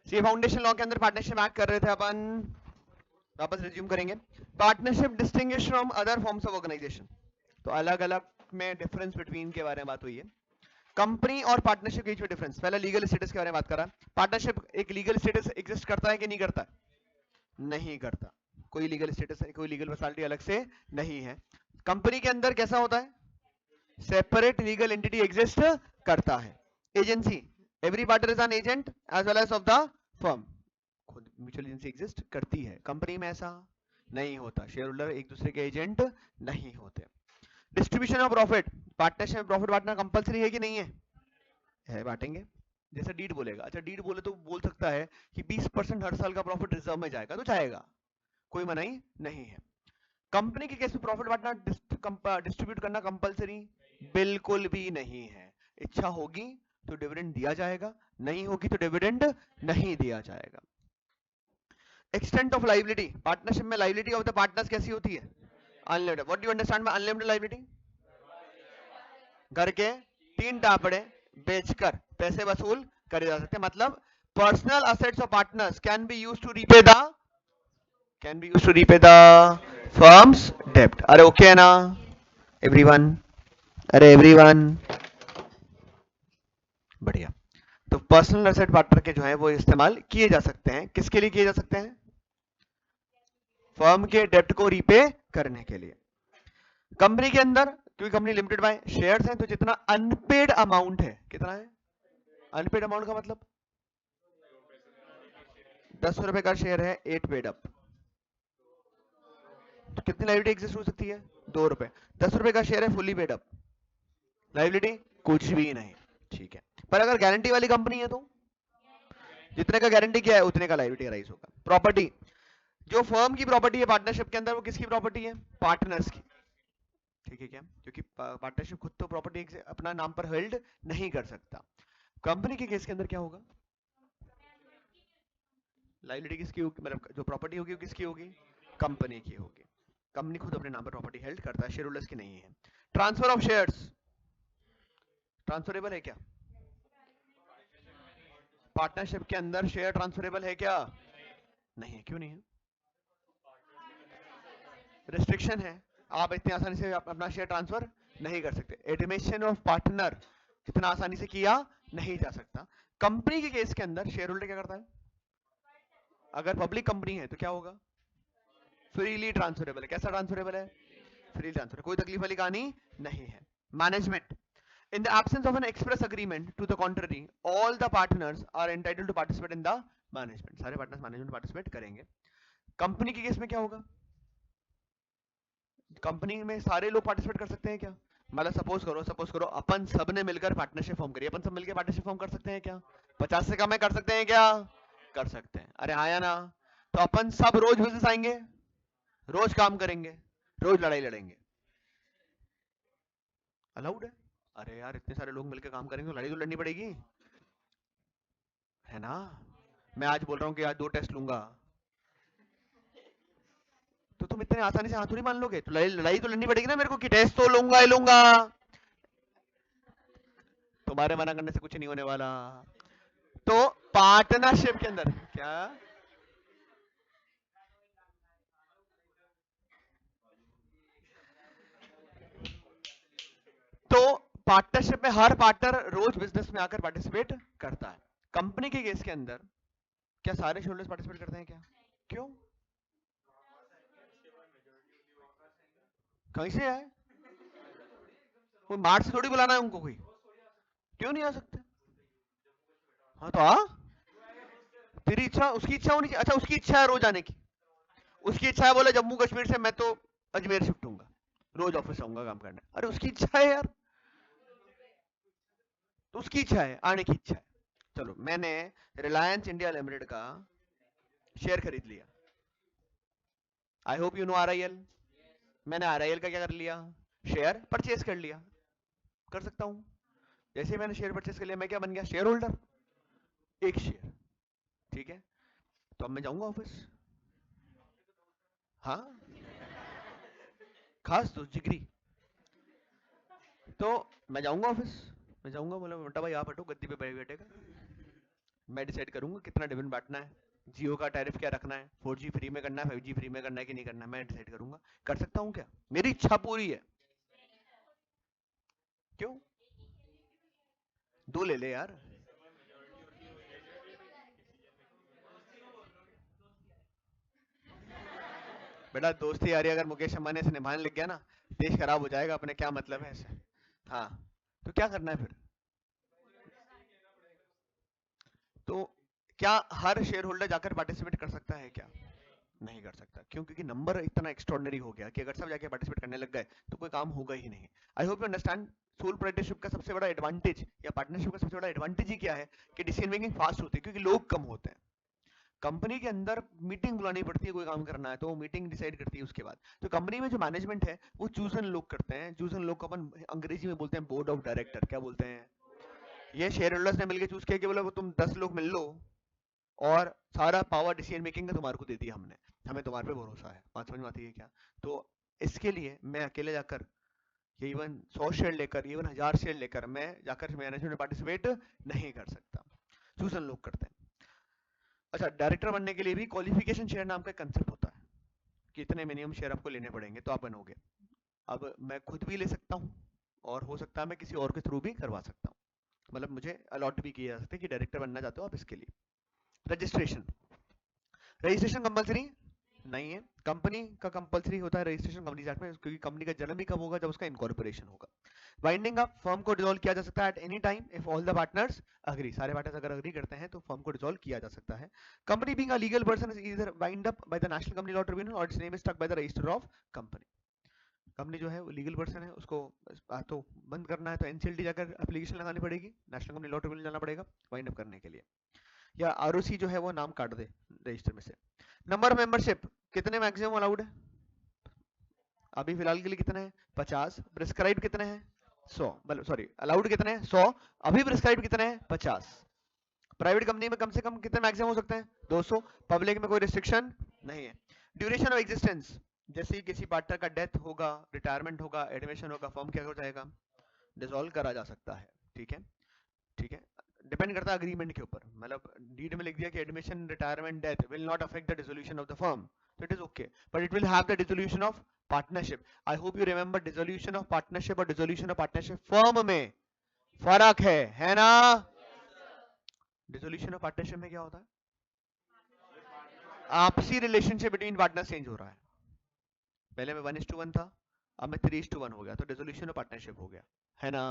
सी foundation law के अंदर partnership act कर रहे थे अपन, वापस रिज्यूम करेंगे। Partnership distinguish from other forms of organisation, तो अलग अलग में डिफरेंस बिटवीन के बारे में बात हुई है। कंपनी और पार्टनरशिप के बीच में डिफरेंस, पहले लीगल स्टेटस के बारे में बात करा। पार्टनरशिप एक लीगल स्टेटस एग्जिस्ट करता है कि नहीं करता? नहीं करता, कोई लीगल स्टेटस कोई लीगल पर्सनालिटी अलग से नहीं है। कंपनी के अंदर कैसा होता है? सेपरेट लीगल एंटिटी एग्जिस्ट करता है। Agency, every partner is an agent as well as of the firm, खुद म्यूचुअल एजेंसी एग्जिस्ट करती है। कंपनी में ऐसा नहीं होता, शेयर होल्डर एक दूसरे के एजेंट नहीं होते। डिस्ट्रीब्यूशन ऑफ प्रॉफिट, पार्टनरशिप में प्रॉफिट बांटना कंपलसरी है कि नहीं है बांटेंगे। जैसे डीड बोलेगा, अच्छा डीड बोले तो बोल सकता है कि 20% हर साल का प्रॉफिट रिजर्व में जाएगा, तो जाएगा, कोई मनाही नहीं है। कंपनी के केस में प्रॉफिट बांटना डिस्ट्रीब्यूट करना कंपलसरी बिल्कुल भी नहीं है। इच्छा होगी तो डिविडेंड दिया जाएगा, नहीं होगी तो डिविडेंड नहीं दिया जाएगा। एक्सटेंट ऑफ लाइबिलिटी, पार्टनरशिप में लाइबिलिटी ऑफ द पार्टनर्स कैसी होती है? Unlimited. What do you understand by unlimited liability? घर के 3 टापड़े बेचकर पैसे वसूल करे जा सकते हैं, मतलब personal assets of partners can be used to repay the firm's डेब्ट। अरे ओके है ना एवरीवन? अरे एवरीवन, बढ़िया। तो पर्सनल असेट पार्टनर के जो है वो इस्तेमाल किए जा सकते हैं, किसके लिए किए जा सकते हैं? फर्म के डेब्ट को रीपे करने के लिए। कंपनी के अंदर, क्योंकि कंपनी लिमिटेड बाय शेयर्स हैं, तो जितना अनपेड अमाउंट है, कितना है अनपेड अमाउंट का मतलब? 10 रुपए का शेयर है, 8 पेड अप, तो कितनी लाइबिलिटी एग्जिस्ट हो सकती है? 2 रुपए। 10 रुपए का शेयर है, फुली पेड अप, लाइबिलिटी कुछ भी नहीं, ठीक है। पर अगर गारंटी वाली कंपनी है तो जितने का गारंटी किया है उतने का लाइबिलिटी राइज होगा। प्रॉपर्टी, जो फर्म की प्रॉपर्टी है पार्टनरशिप के अंदर, वो किसकी प्रॉपर्टी है? पार्टनर्स की, ठीक है क्या? क्योंकि पार्टनरशिप खुद तो प्रॉपर्टी अपना नाम पर होल्ड नहीं कर सकता। कंपनी के केस के अंदर क्या होगा? लाइबिलिटी किसकी होगी, मतलब जो प्रॉपर्टी होगी वो किसकी होगी? कंपनी की होगी। कंपनी खुद अपने नाम पर प्रॉपर्टी हेल्ड करता है, शेयर होल्डर्स की नहीं है। ट्रांसफर ऑफ शेयर्स, ट्रांसफरेबल है क्या? पार्टनरशिप के अंदर शेयर ट्रांसफरेबल है क्या? नहीं है। क्यों नहीं है? रिस्ट्रिक्शन है, आप इतनी आसानी से अपना शेयर ट्रांसफर नहीं कर सकते। एडमिशन ऑफ पार्टनर इतना आसानी से किया नहीं जा सकता। कंपनी के केस के अंदर शेयर होल्डर क्या करता है? अगर पब्लिक कंपनी है तो क्या होगा? फ्रीली ट्रांसफरेबल है। कैसा ट्रांसफरेबल है? फ्री ट्रांसफर, कोई तकलीफ वाली कहानी नहीं है। Management, in the absence of an express agreement to the contrary, all the partners are entitled to participate in the management, सारे पार्टनर्स मैनेजमेंट पार्टिसिपेट करेंगे। कंपनी के केस में क्या होगा? कंपनी में सारे लोग पार्टिसिपेट कर सकते हैं क्या? मतलब सपोज करो अपन सब ने मिलकर पार्टनरशिप फॉर्म करी, अपन सब मिलकर पार्टनरशिप फॉर्म कर सकते हैं क्या? 50 से कम है कर सकते हैं क्या? कर सकते हैं। अरे हाँ या ना? तो अपन सब रोज बिजनेस आएंगे, रोज काम करेंगे, रोज लड़ाई लड़ेंगे, अलाउड है? अरे यार इतने सारे लोग मिलकर काम करेंगे तो लड़ाई तो लड़नी पड़ेगी, है ना? मैं आज बोल रहा हूँ कि आज 2 टेस्ट लूंगा, तो तुम इतने आसानी से हाथ थोड़ी मान लोगे, तो लड़ाई तो लड़नी पड़ेगी ना मेरे को कि टेस्ट तो लूंगा ही लूंगा। तुम्हारे मना करने से कुछ नहीं होने वाला। तो पार्टनरशिप के अंदर क्या? तो पार्टनरशिप में हर पार्टनर रोज बिजनेस में आकर पार्टिसिपेट करता है। कंपनी के केस के अंदर क्या सारे शेयरहोल्डर्स पार्टिसिपेट करते हैं क्या? क्यों? कहीं से आए? कोई मार्च से थोड़ी बुलाना है उनको, कोई क्यों नहीं आ सकते? हाँ तो आ, तेरी इच्छा, उसकी इच्छा होनी चाहिए। अच्छा उसकी इच्छा है रोज आने की, उसकी इच्छा है बोले जम्मू कश्मीर से मैं तो अजमेर शिफ्ट होऊंगा, रोज ऑफिस आऊंगा काम करने, अरे उसकी इच्छा है यार, तो उसकी इच्छा है, आने की इच्छा है। चलो मैंने रिलायंस इंडिया लिमिटेड का शेयर खरीद लिया, आई होप यू नो आरआईएल। मैंने आरआईएल का क्या कर लिया? शेयर परचेज कर लिया, कर सकता हूं। जैसे ही मैंने शेयर परचेज कर लिया मैं क्या बन गया? शेयर होल्डर, एक शेयर, ठीक है। तो अब मैं जाऊंगा ऑफिस, हाँ, खास तो जिगरी। तो मैं जाऊंगा ऑफिस, मैं जाऊंगा, बोला बेटा भाई आप हटो, गद्दी पे बैठेगा, मैं डिसाइड करूंगा कितना डिविडेंड बांटना है, जियो का टैरिफ क्या रखना है, 4G फ्री में करना है, 5G फ्री में करना है कि नहीं करना है, मैं डिसाइड करूंगा। कर सकता हूँ क्या? मेरी इच्छा पूरी है। क्यों? 2 ले ले यार। बेटा दोस्ती यारी अगर मुकेश अंबानी से निभाने लग गया ना, देश खराब हो जाएगा, अपने क्या मतलब है इससे। हाँ, तो क्या करना है फिर? तो क्या हर शेयर होल्डर जाकर पार्टिसिपेट कर सकता है क्या? नहीं कर सकता। क्यों? क्योंकि नंबर इतना एक्स्ट्रॉर्डनरी हो गया कि अगर सब जाके पार्टिसिपेट करने लग गए तो कोई काम होगा ही नहीं। आई hope you understand. Sole proprietorship का सबसे बड़ा एडवांटेज या पार्टनरशिप का सबसे बड़ा एडवांटेज ही क्या है कि डिसीजन मेकिंग फास्ट होती है, क्योंकि लोग कम होते हैं। कंपनी के अंदर मीटिंग बुलानी पड़ती है, कोई काम करना है तो वो मीटिंग डिसाइड करती है। उसके बाद तो कंपनी में जो मैनेजमेंट है वो चूजन लोग करते हैं। चूजन लोग को अपन अंग्रेजी में बोलते हैं बोर्ड ऑफ डायरेक्टर। क्या बोलते हैं? ये शेयर होल्डर्स ने मिलकर चूज किया कि बोले वो तुम 10 लोग मिल लो और सारा पावर डिसीजन मेकिंग का तुम्हारे को दे दिया हमने, हमें तुम्हारे पे भरोसा है। बात समझ में आती है क्या? तो इसके लिए मैं अकेले जाकर या इवन 100 शेयर लेकर, इवन 1000 शेयर लेकर मैं जाकर मैनेजमेंट में पार्टिसिपेट नहीं कर सकता। चूजन लोग करते हैं। अच्छा, डायरेक्टर बनने के लिए भी क्वालिफिकेशन शेयर नाम का कंसेप्ट होता है कि इतने मिनिमम शेयर आपको लेने पड़ेंगे तो आप बनोगे। अब मैं खुद भी ले सकता हूँ और हो सकता है मैं किसी और के थ्रू भी करवा सकता हूँ। मतलब मुझे अलॉट भी किया जा सकता है कि डायरेक्टर बनना चाहते हो आप इसके लिए। रजिस्ट्रेशन, रजिस्ट्रेशन कंपलसरी नहीं है। कंपनी का कंपलसरी होता है रजिस्ट्रेशन कंपनी एक्ट में, क्योंकि कंपनी का जन्म ही कब होगा? जब उसका इनकॉर्पोरेशन होगा। वाइंडिंग अप, फर्म को डिसॉल्व किया जा सकता है at any time if all the partners agree. सारे पार्टनर्स अगर अग्री करते हैं तो फर्म को डिसॉल्व किया जा सकता है। Company being a legal person is either wind up by the national company law tribunal और its name is stuck by the register of company. Company जो है वो लीगल पर्सन है, उसको तो बंद करना है तो एनसीएलटी जाकर एप्लीकेशन लगानी पड़ेगी, नेशनल कंपनी लॉ ट्रिब्यूनल जाना पड़ेगा वाइंड अप करने के लिए, या आरओसी जो है वो नाम काट दे रजिस्टर में से। नंबर ऑफ मेंबरशिप कितने मैक्सिमम अलाउड है? अभी फिलहाल के लिए कितने हैं? 50। प्रिस्क्राइब कितने हैं? 100। मतलब सॉरी, अलाउड कितने हैं? 100। अभी प्रिस्क्राइब कितने हैं? 50। प्राइवेट कंपनी में कम से कम कितने मैक्सिमम हो सकते हैं? 200। पब्लिक में कोई रिस्ट्रिक्शन नहीं है। ड्यूरेशन ऑफ एग्जिस्टेंस, जैसे ही किसी पार्टनर का डेथ होगा, रिटायरमेंट होगा, एडमिशन होगा, फर्म क्या हो जाएगा? डिसॉल्व करा जा सकता है। ठीक है, ठीक है। डिपेंड करता है अग्रीमेंट के ऊपर। मतलब डीड में लिख दिया कि admission, retirement, death will not affect the dissolution of the firm, तो it is okay, but it will have the dissolution of partnership. I hope you remember dissolution of partnership और dissolution of partnership firm में फर्क है ना? Dissolution of partnership में क्या होता है? आपसी रिलेशनशिप बिटवीन पार्टनर्स चेंज हो रहा है। पहले में 1:1 था, अब में 3:1 हो गया, तो डिसोल्यूशन ऑफ पार्टनरशिप हो गया, है ना?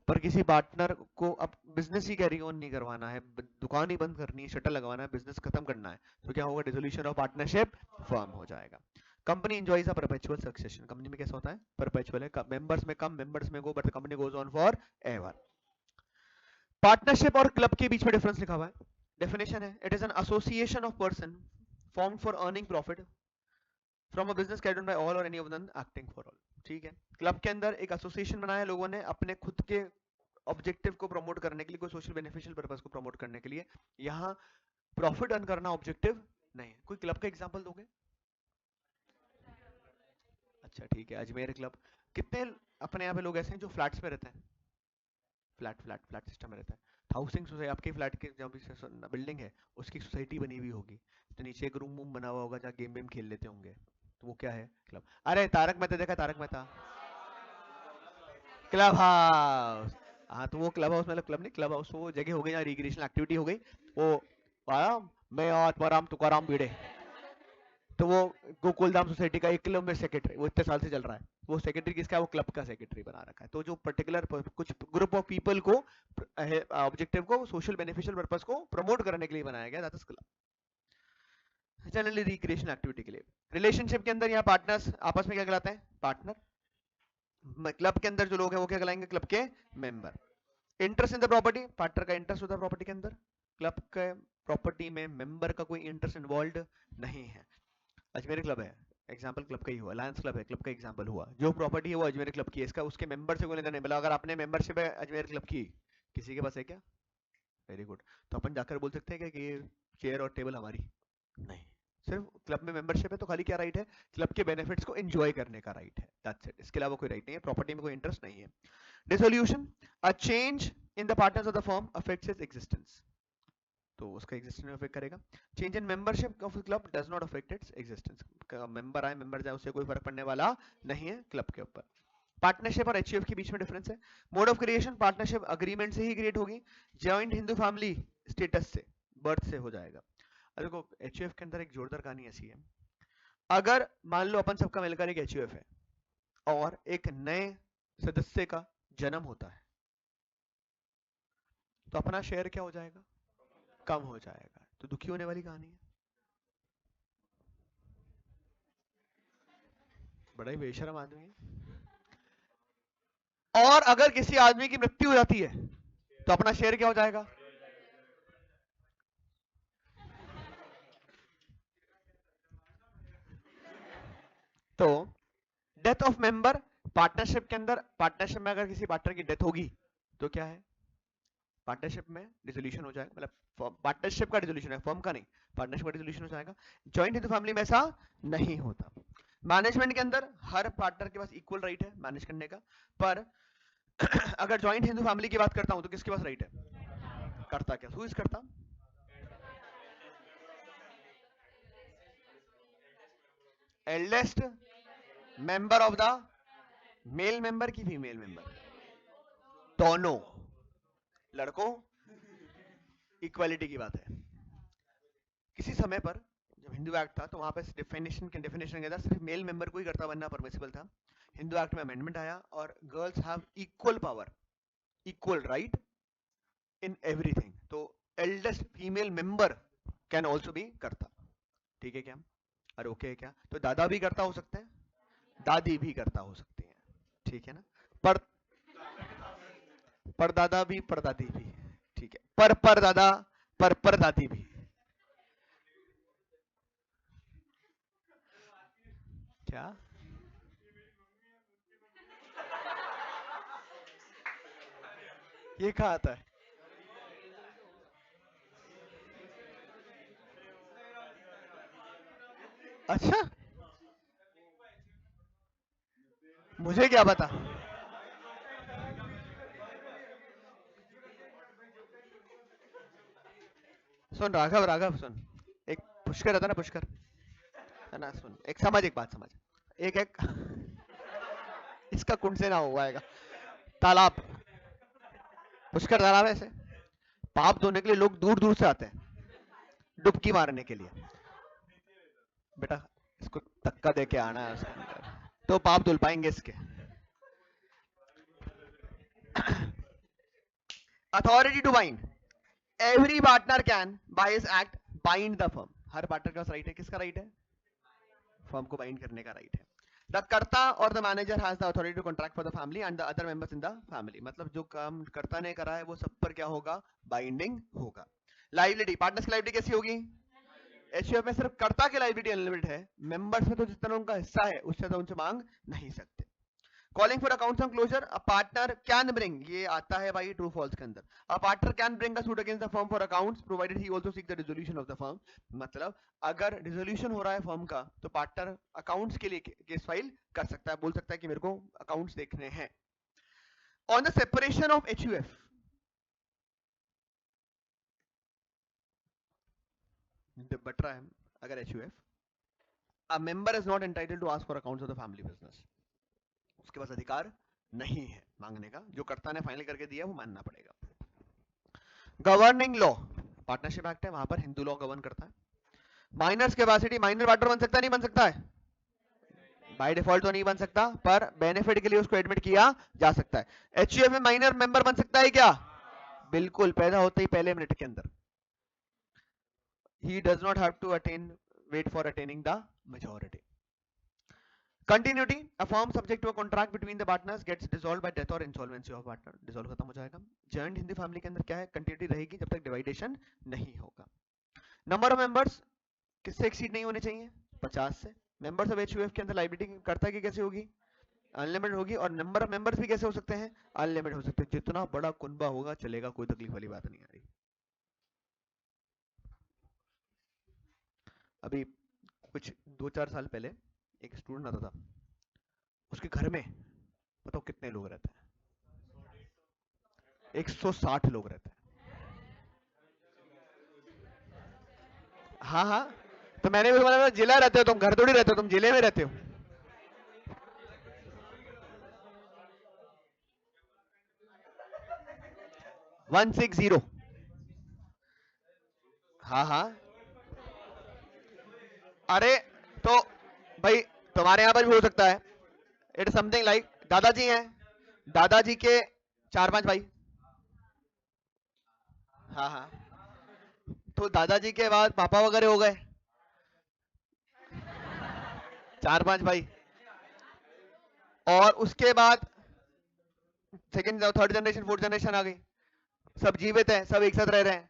पर किसी पार्टनर को अब बिजनेस ही कैरी ऑन नहीं करवाना है, दुकान ही बंद करनी है, शटर लगवाना है, बिजनेस खत्म करना है, तो क्या होगा? डिसोल्यूशन ऑफ पार्टनरशिप फर्म हो जाएगा। कंपनी एंजॉयज अ परपेचुअल सक्सेशन। कंपनी में कैसा होता है? परपेचुअल है, मेंबर्स में कम, मेंबर्स में go, but the company goes on forever. Partnership और क्लब के बीच में डिफरेंस लिखा हुआ है। डेफिनेशन है, it is an association of person formed for earning profit from a business carried by all और any of them acting for all. ठीक है, क्लब के अंदर एक एसोसिएशन बनाया लोगों ने अपने खुद के ऑब्जेक्टिव को प्रमोट करने के लिए, कोई सोशल बेनिफिशियल पर्पस को प्रमोट करने के लिए। यहाँ प्रॉफिट अर्न करना ऑब्जेक्टिव नहीं है। कोई क्लब का एग्जांपल दोगे? अच्छा ठीक है, अजमेर क्लब। कितने अपने यहाँ पे लोग ऐसे हैं जो फ्लैट्स में रहते हैं? फ्लैट फ्लैट फ्लैट सिस्टम में रहता है। हाउसिंग सोसाइटी, आपके फ्लैट के जहाँ भी बिल्डिंग है उसकी सोसाइटी बनी हुई होगी, तो नीचे एक रूम वूम बना हुआ होगा जहाँ गेम वेम खेल लेते होंगे, तो वो क्या है? क्लब। अरे तारक मेहता देखा? Tarak Mehta, club house. हाँ, तो वो क्लब हाउस, मतलब क्लब नहीं, क्लब हाउस वो जगह हो गई जहाँ रिक्रिएशनल एक्टिविटी हो गई। वो आया, मैं आत्माराम तुकाराम भिड़े, तो वो गोकुलधाम सोसाइटी का 1 किलोमीटर सेक्रेटरी, वो इतने साल से चल रहा है, वो सेक्रेटरी किसका है? वो क्लब का सेक्रेटरी बना रखा है। तो जो पर्टिकुलर कुछ ग्रुप ऑफ पीपल को ऑब्जेक्टिव को, सोशल बेनिफिशियल पर्पस को प्रमोट करने के लिए बनाया गया, that is club, generally recreational activity के लिए। रिलेशनशिप के अंदर यहाँ पार्टनर्स आपस में क्या कहलाते हैं? पार्टनर। क्लब के अंदर जो लोग हैं वो क्या कहलाएंगे? क्लब के member. Interest in the property, partner का इंटरेस्ट होता है प्रॉपर्टी के अंदर। क्लब के प्रॉपर्टी में मेंबर का कोई इंटरेस्ट इन्वॉल्व नहीं है। अजमेर क्लब है, एग्जाम्पल क्लब का ही हुआ। लायंस क्लब है, क्लब का एग्जाम्पल हुआ। जो प्रॉपर्टी है वो अजमेर क्लब की है, इसका उसके मेंबर से कोई लेना नहीं। बोला अगर आपने मेंबरशिप है अजमेर क्लब की, किसी के पास है क्या? Very good. तो अपन जाकर बोल सकते हैं कि ये चेयर और टेबल हमारी? नहीं, सिर्फ क्लब में मेंबरशिप है तो खाली क्या राइट है? क्लब के बेनिफिट्स को एंजॉय करने का राइट है, दैट्स इट। इसके अलावा कोई राइट नहीं है, प्रॉपर्टी में कोई इंटरेस्ट नहीं है। Dissolution, a change in the partners of the firm affects its existence. तो उसका एग्जिस्टेंस अफेक्ट करेगा। Change in membership of club does not affect its existence. Member आए मेंबर जाए उससे कोई फर्क पड़ने वाला नहीं है क्लब के ऊपर। पार्टनरशिप और एचयूएफ के बीच में डिफरेंस है। Mode of creation partnership agreement से ही क्रिएट होगी, जॉइंट हिंदू फैमिली स्टेटस से, बर्थ से हो जाएगा। देखो एचयूएफ के अंदर एक जोरदार कहानी ऐसी है, अगर मान लो अपन सबका मिलकर एक एचयूएफ है और एक नए सदस्य का जन्म होता है, तो अपना शेयर क्या हो जाएगा, कम हो जाएगा, तो दुखी होने वाली कहानी है। बड़ा ही बेशरम आदमी है। और अगर किसी आदमी की मृत्यु हो जाती है तो अपना शेयर क्या हो जाएगा, तो डेथ ऑफ मेंबर पार्टनरशिप के अंदर, पार्टनरशिप में अगर किसी पार्टनर की डेथ होगी तो क्या है, पार्टनरशिप में डिसोल्यूशन हो जाएगा, मतलब पार्टनरशिप का डिसोल्यूशन है, फर्म का नहीं, पार्टनरशिप का डिसोल्यूशन हो जाएगा। जॉइंट हिंदू फैमिली में ऐसा नहीं होता। मैनेजमेंट के अंदर हर पार्टनर के पास इक्वल राइट है मैनेज करने का, पर अगर जॉइंट हिंदू फैमिली की बात करता हूं तो किसके पास राइट है, करता क्या, हु इज करता, eldest member of the, male member की फीमेल मेंबर, दोनों लड़कों, इक्वालिटी की बात है। किसी समय पर जब हिंदू एक्ट था तो वहां पे डेफिनेशन के अंदर सिर्फ मेल मेंबर को ही कर्ता बनना परमिसिबल था। हिंदू एक्ट में अमेंडमेंट आया और girls have equal power, equal right in everything, तो eldest female member can also be karta. ठीक है क्या, अरे ओके है क्या, तो दादा भी करता हो सकते हैं, दादी भी करता हो सकती है, ठीक है ना, पर परदादा भी परदादी भी, ठीक है, पर दादा पर दादी भी, क्या, ये कहा आता है, अच्छा मुझे क्या पता। सुन राघव, राघव सुन, एक पुष्कर रहता ना, पुष्कर है ना, सुन एक समझ, एक बात समझ, एक एक इसका कुंड से ना हुआ है, तालाब, पुष्कर तालाब है ऐसे, पाप धोने के लिए लोग दूर दूर से आते हैं, डुबकी मारने के लिए, बेटा इसको धक्का दे के आना है उसके अंदर, तो पाप धुल पाएंगे इसके। Authority to bind, every partner can by his act bind the firm, हर पार्टनर के पास राइट है, किसका राइट है, फर्म को बाइंड करने का राइट है। द कर्ता और the manager has the authority to contract for the family and the other members in the family, मतलब जो काम कर्ता ने करा है वो सब पर क्या होगा, बाइंडिंग होगा। लाइबिलिटी, पार्टनर्स की लाइबिलिटी कैसी होगी, एचयूएफ में सिर्फ कर्ता की लाइबिलिटी अनलिमिटेड है, मेंबर्स में तो जितना उनका हिस्सा है उससे ज्यादा उनसे मांग नहीं सकते। Calling for accounts on closure, a partner can bring, ये आता है भाई ट्रू फॉल्स के अंदर, a partner can bring a suit against the firm for accounts provided he also seek the resolution of the firm, मतलब अगर resolution हो रहा है फर्म का तो पार्टनर अकाउंट्स के लिए केस फाइल कर सकता है, बोल सकता है कि मेरे को अकाउंट्स देखने हैं। On the separation of HUF, but रहा है, अगर HUF, a member is not entitled to ask for accounts of the family business, उसके पास अधिकार नहीं है मांगने का, जो कर्ता ने फाइनल करके दिया वो मानना पड़ेगा। गवर्निंग लॉ, पार्टनरशिप एक्ट है वहां पर हिंदू लॉ गवर्न करता है। माइनर्स कैपेसिटी, माइनर पार्टनर बन सकता है, नहीं बन सकता है, बाय डिफॉल्ट तो नहीं बन सकता, पर बेनिफिट के लिए उसको एडमिट किया जा सकता है। एचयूएफ में माइनर मेंबर बन सकता है क्या, बिल्कुल, पैदा होते ही पहले मिनट के अंदर, he does not have to attain, wait for attaining the majority. Continuity, a firm subject to a contract between the partners gets dissolved by death or insolvency of partner, dissolve खत्म हो जाएगा। Joint Hindi family के अंदर क्या है, continuity रहेगी जब तक डिवाइडेशन नहीं होगा। नंबर ऑफ मेंबर्स किससे एक्सीड नहीं होने चाहिए, 50 से। मेंबर्स ऑफ एचयूएफ के अंदर लाइबिलिटी करता की कैसे होगी, अनलिमिटेड होगी, और नंबर ऑफ मेंबर्स भी कैसे हो सकते हैं, अनलिमिटेड हो सकते हैं, जितना बड़ा कुनबा होगा चलेगा, कोई तकलीफ वाली बात नहीं आ रही। अभी कुछ 2-4 साल पहले एक स्टूडेंट आता था, उसके घर में बताओ कितने लोग रहते हैं, 160 लोग रहते हैं, हाँ हाँ, तो मैंने भी बोला जिला रहते हो तुम, घर थोड़ी रहते हो तुम, जिले में रहते हो। One six zero. हाँ हाँ। अरे तो भाई तुम्हारे यहाँ पर भी हो सकता है। इट समथिंग लाइक दादाजी हैं, दादाजी के चार पांच भाई। हाँ हाँ, तो दादाजी के बाद पापा वगैरह हो गए, चार पांच भाई। और उसके बाद second third generation fourth generation आ गई, सब जीवित हैं, सब एक साथ रह रहे हैं।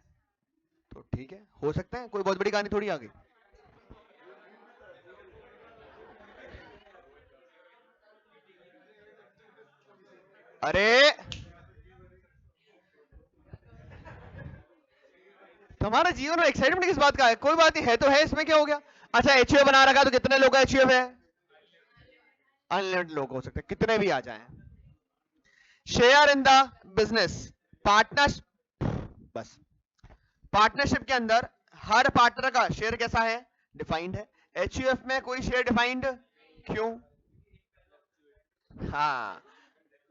तो ठीक है, हो सकता है, कोई बहुत बड़ी कहानी थोड़ी आ गई। अरे तुम्हारा जीवन में एक्साइटमेंट किस बात का है? कोई बात नहीं है, तो है, इसमें क्या हो गया? अच्छा एचयूए बना रखा है, तो कितने लोग एचयूए है? अनलिमिटेड लोग हो सकते हैं, कितने भी आ जाएं। Share in the business, partner, बस पार्टनरशिप के अंदर हर पार्टनर का शेयर कैसा है? डिफाइंड है। एचयूएफ में कोई शेयर डिफाइंड क्यों? हाँ,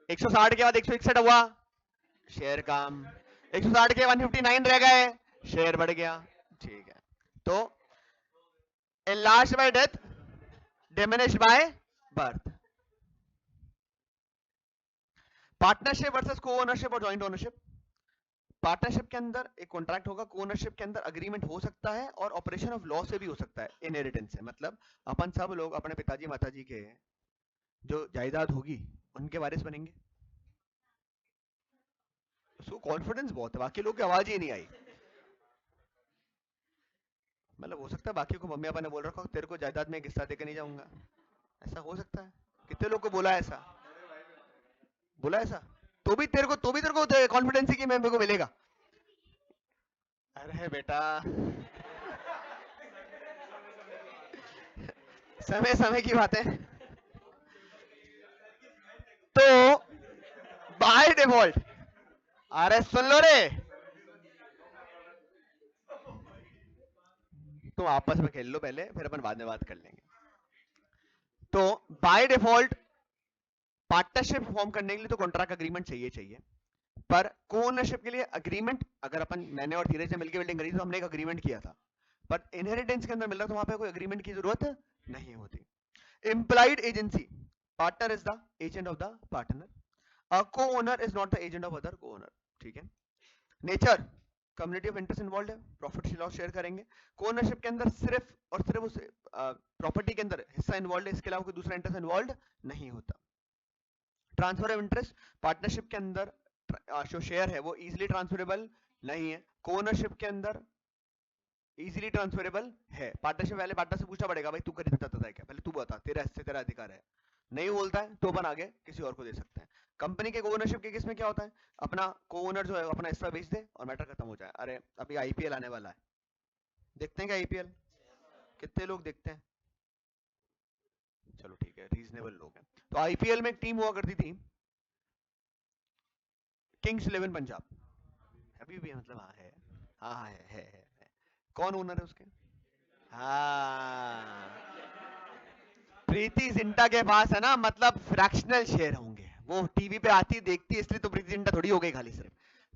160 के बाद 161 हुआ, शेयर कम। 160 के 159 रह गए, शेयर बढ़ गया। ठीक है, तो enlarged by death, diminished by birth। Partnership versus को ओनरशिप और जॉइंट ओनरशिप। पार्टनरशिप के अंदर एक कॉन्ट्रैक्ट होगा, को ओनरशिप के अंदर अग्रीमेंट हो सकता है और ऑपरेशन ऑफ लॉ से भी हो सकता है, इनहेरिटेंस से। मतलब अपन सब लोग अपने पिताजी माताजी के जो जायदाद होगी उनके वारिस बनेंगे। उसको कॉन्फिडेंस बहुत है, बाकी लोग की आवाज ही नहीं आई। मतलब हो सकता है बाकी को मम्मी पापा ने बोल रखा हो तेरे को जायदाद में एक हिस्सा देकर नहीं जाऊंगा, ऐसा हो सकता है। कितने लोग को बोला है ऐसा? बोला ऐसा? तो भी तेरे को कॉन्फिडेंस है कि मैं मेरे को मिलेगा। अरे बेटा, समय समय की बात है। तो बाय डिफॉल्ट, अरे सुन लो रे, तुम आपस में खेल लो पहले, फिर अपन बाद में बात कर लेंगे। तो बाय डिफॉल्ट पार्टनरशिप फॉर्म करने के लिए तो कॉन्ट्रैक्ट अग्रीमेंट चाहिए चाहिए, पर को ओनरशिप के लिए अग्रीमेंट, अगर अपन मैंने और धीरज ने मिलकर बिल्डिंग करी तो हमने एक अग्रीमेंट किया था, पर इनहेरिटेंस के अंदर मिल रहा तो वहां पे कोई अग्रीमेंट की जरूरत नहीं होती। Implied agency, partner is the agent of the partner, a co-owner is not the agent of other co-owner। ठीक है। Nature, community of interest involve है, प्रॉफिट लॉस शेयर करेंगे। को ओनरशिप के अंदर सिर्फ और सिर्फ उस प्रॉपर्टी के अंदर हिस्सा इन्वॉल्व है, इसके अलावा कोई दूसरा इंटरेस्ट इन्वॉल्व नहीं होता। ट्रांसफर ऑफ इंटरेस्ट, पार्टनरशिप के अंदर जो शेयर है वो इजीली ट्रांसफरेबल नहीं है, को ओनरशिप के अंदर इजीली ट्रांसफरेबल है। पार्टनरशिप वाले पार्टनर से पूछना पड़ेगा भाई तू खरीदता था क्या, पहले तू बता, तेरा हिस्से तेरा अधिकार है। नहीं बोलता है तो अपन आगे किसी और को दे सकते हैं। कंपनी के ओनरशिप के केस में क्या होता है, अपना को ओनर जो है अपना हिस्सा बेच दे और मैटर खत्म हो जाए। अरे अभी आईपीएल आने वाला है, देखते हैं क्या आईपीएल? कितने लोग देखते हैं? चलो ठीक है, रीजनेबल लोग हैं। तो आईपीएल में एक टीम हुआ करती थी, किंग्स 11 पंजाब, अभी भी मतलब हाँ है, हाँ हाँ है। कौन ओनर है उसके? हाँ, प्रीति जिंटा के पास है ना, मतलब फ्रैक्शनल शेयर होंगे, वो टीवी पे आती देखती इसलिए तो प्रीति जिंटा थोड़ी हो गई खाली सिर्फ,